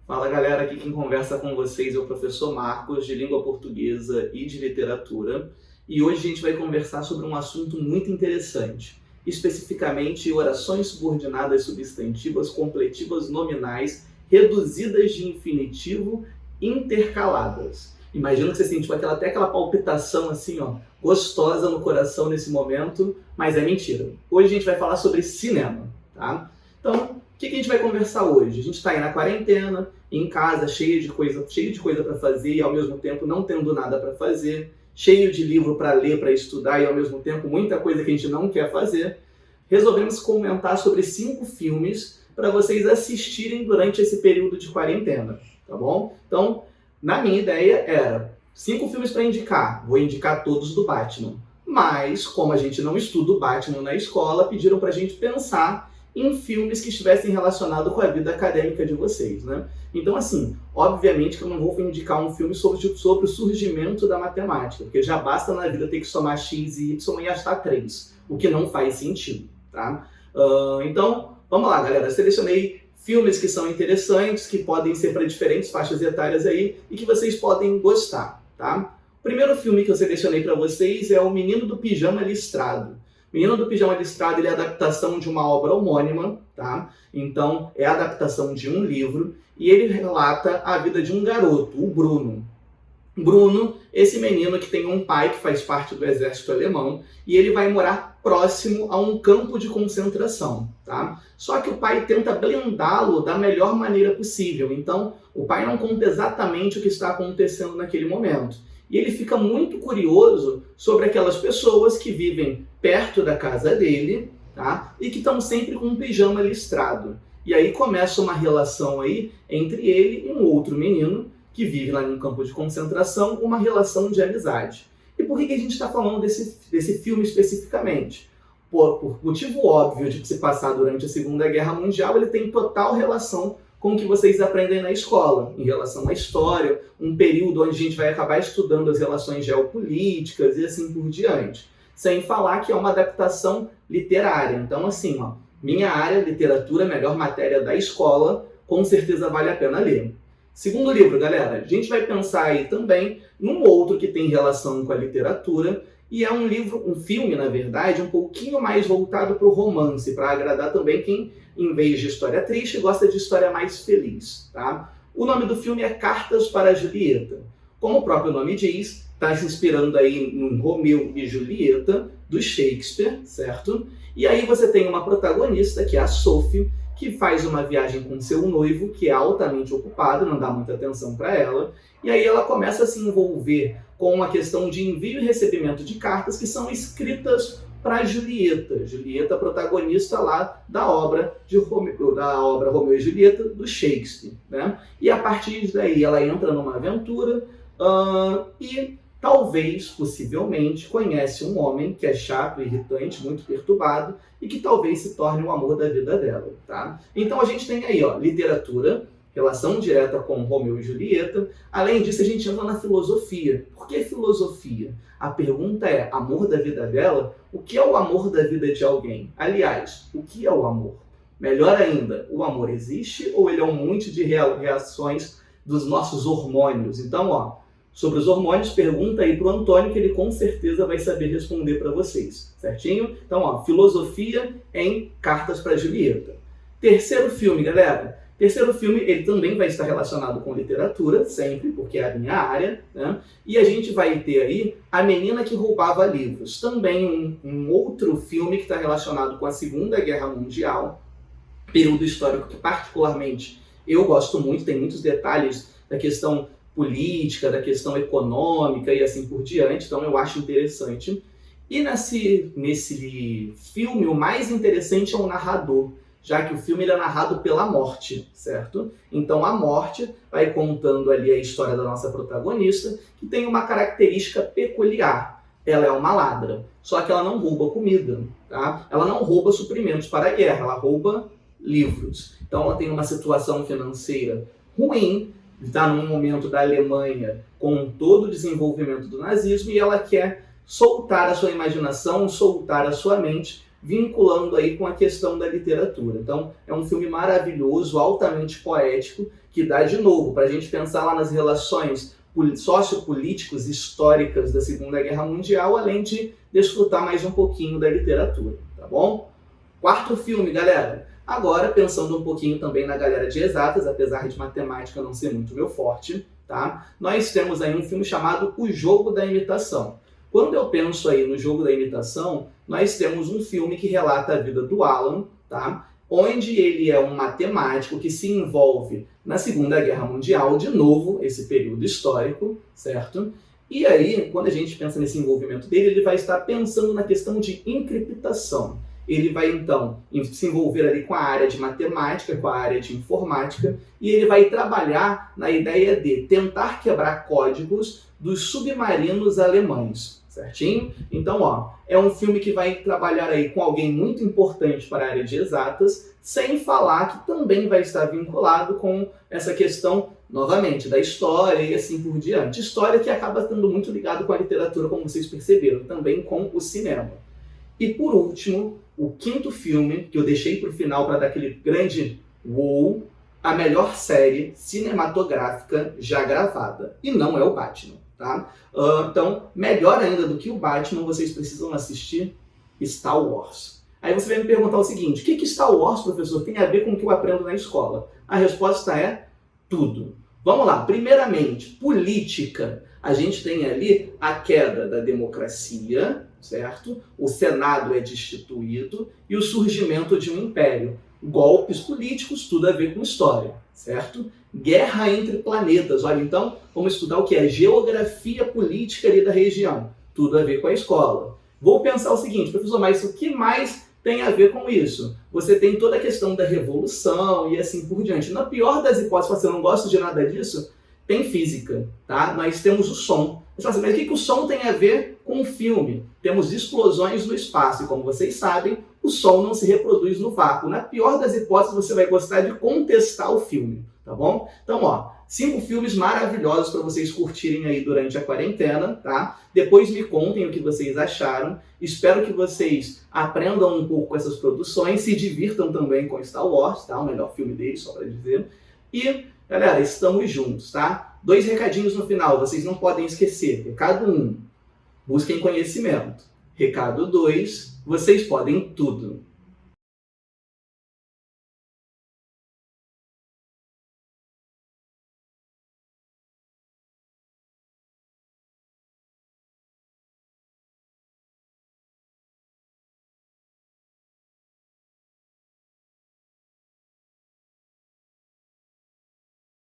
Fala galera, aqui quem conversa com vocês é o professor Marcos, de Língua Portuguesa e de Literatura. E hoje a gente vai conversar sobre um assunto muito interessante, especificamente orações subordinadas substantivas, completivas nominais, reduzidas de infinitivo, intercaladas. Imagino que você sentiu até aquela palpitação assim, ó, gostosa no coração nesse momento, mas é mentira. Hoje a gente vai falar sobre cinema, tá? Então, o que a gente vai conversar hoje? A gente está aí na quarentena, em casa, cheio de coisa para fazer e ao mesmo tempo não tendo nada para fazer, cheio de livro para ler, para estudar e ao mesmo tempo muita coisa que a gente não quer fazer. Resolvemos comentar sobre 5 filmes para vocês assistirem durante esse período de quarentena, tá bom? Então, na minha ideia era 5 filmes para indicar. Vou indicar todos do Batman. Mas, como a gente não estuda o Batman na escola, pediram para a gente pensar em filmes que estivessem relacionados com a vida acadêmica de vocês, né? Então, assim, obviamente que eu não vou indicar um filme sobre o surgimento da matemática, porque já basta na vida ter que somar x e y e achar 3, o que não faz sentido, tá? Então, vamos lá, galera. Selecionei filmes que são interessantes, que podem ser para diferentes faixas etárias aí e que vocês podem gostar, tá? O primeiro filme que eu selecionei para vocês é O Menino do Pijama Listrado. Menino do Pijama Listrado, ele é a adaptação de uma obra homônima, tá? Então, é a adaptação de um livro e ele relata a vida de um garoto, o Bruno. Bruno, esse menino que tem um pai que faz parte do exército alemão e ele vai morar próximo a um campo de concentração, tá? Só que o pai tenta blindá-lo da melhor maneira possível. Então, o pai não conta exatamente o que está acontecendo naquele momento. E ele fica muito curioso sobre aquelas pessoas que vivem perto da casa dele, tá? E que estão sempre com um pijama listrado. E aí começa uma relação aí entre ele e um outro menino que vive lá num campo de concentração, uma relação de amizade. E por que a gente está falando desse filme especificamente? Por motivo óbvio de que se passar durante a Segunda Guerra Mundial, ele tem total relação com o que vocês aprendem na escola, em relação à história, um período onde a gente vai acabar estudando as relações geopolíticas e assim por diante. Sem falar que é uma adaptação literária. Então, assim, ó, minha área, literatura, melhor matéria da escola, com certeza vale a pena ler. Segundo livro, galera, a gente vai pensar aí também num outro que tem relação com a literatura, e é um filme, na verdade, um pouquinho mais voltado para o romance, para agradar também quem, em vez de história triste, gosta de história mais feliz, tá? O nome do filme é Cartas para Julieta. Como o próprio nome diz, está se inspirando aí em Romeu e Julieta, do Shakespeare, certo? E aí você tem uma protagonista, que é a Sophie, que faz uma viagem com seu noivo, que é altamente ocupado, não dá muita atenção para ela, e aí ela começa a se envolver com uma questão de envio e recebimento de cartas que são escritas para Julieta. Julieta, protagonista lá da obra Romeu e Julieta, do Shakespeare, né? E a partir daí ela entra numa aventura e talvez, possivelmente, conhece um homem que é chato, irritante, muito perturbado e que talvez se torne o amor da vida dela, tá? Então a gente tem aí, ó, literatura, relação direta com Romeu e Julieta. Além disso, a gente entra na filosofia. Por que filosofia? A pergunta é, amor da vida dela? O que é o amor da vida de alguém? Aliás, o que é o amor? Melhor ainda, o amor existe ou ele é um monte de reações dos nossos hormônios? Então, ó, sobre os hormônios, pergunta aí para o Antônio, que ele com certeza vai saber responder para vocês, certinho? Então, ó, filosofia em Cartas para Julieta. Terceiro filme, galera. Terceiro filme, ele também vai estar relacionado com literatura, sempre, porque é a minha área, né? E a gente vai ter aí A Menina que Roubava Livros. Também um outro filme que está relacionado com a Segunda Guerra Mundial, período histórico que particularmente eu gosto muito, tem muitos detalhes da questão política, da questão econômica e assim por diante, então eu acho interessante. E nesse filme, o mais interessante é o narrador, já que o filme ele é narrado pela morte, certo? Então a morte vai contando ali a história da nossa protagonista, que tem uma característica peculiar. Ela é uma ladra, só que ela não rouba comida, tá? Ela não rouba suprimentos para a guerra, ela rouba livros. Então ela tem uma situação financeira ruim, está num momento da Alemanha com todo o desenvolvimento do nazismo e ela quer soltar a sua imaginação, soltar a sua mente vinculando aí com a questão da literatura. Então, é um filme maravilhoso, altamente poético, que dá de novo para a gente pensar lá nas relações sociopolíticos históricas da Segunda Guerra Mundial, além de desfrutar mais um pouquinho da literatura, tá bom? Quarto filme, galera. Agora, pensando um pouquinho também na galera de exatas, apesar de matemática não ser muito meu forte, tá? Nós temos aí um filme chamado O Jogo da Imitação. Quando eu penso aí no Jogo da Imitação, nós temos um filme que relata a vida do Alan, tá? Onde ele é um matemático que se envolve na Segunda Guerra Mundial, de novo, esse período histórico, certo? E aí, quando a gente pensa nesse envolvimento dele, ele vai estar pensando na questão de encriptação. Ele vai, então, se envolver ali com a área de matemática, com a área de informática, e ele vai trabalhar na ideia de tentar quebrar códigos dos submarinos alemães, certinho? Então, ó, é um filme que vai trabalhar aí com alguém muito importante para a área de exatas, sem falar que também vai estar vinculado com essa questão, novamente, da história e assim por diante. História que acaba estando muito ligado com a literatura, como vocês perceberam, também com o cinema. E por último, o quinto filme, que eu deixei para o final para dar aquele grande wow, a melhor série cinematográfica já gravada. E não é o Batman, tá? Então, melhor ainda do que o Batman, vocês precisam assistir Star Wars. Aí você vai me perguntar o seguinte, o que Star Wars, professor, tem a ver com o que eu aprendo na escola? A resposta é tudo. Vamos lá, primeiramente, política. A gente tem ali a queda da democracia, certo? O Senado é destituído e o surgimento de um império. Golpes políticos, tudo a ver com história, certo? Guerra entre planetas. Olha, então, vamos estudar o que é geografia política ali da região. Tudo a ver com a escola. Vou pensar o seguinte, professor, mas o que mais tem a ver com isso? Você tem toda a questão da revolução e assim por diante. Na pior das hipóteses, se eu não gosto de nada disso, tem física, tá? Nós temos o som. Você fala assim, mas o que o som tem a ver com o filme? Temos explosões no espaço e, como vocês sabem, o som não se reproduz no vácuo. Na pior das hipóteses, você vai gostar de contestar o filme, tá bom? Então, ó, 5 filmes maravilhosos para vocês curtirem aí durante a quarentena, tá? Depois me contem o que vocês acharam. Espero que vocês aprendam um pouco com essas produções, se divirtam também com Star Wars, tá? O melhor filme deles, só para dizer. E, galera, estamos juntos, tá? 2 recadinhos no final, vocês não podem esquecer. Recado 1, busquem conhecimento. Recado 2, vocês podem tudo.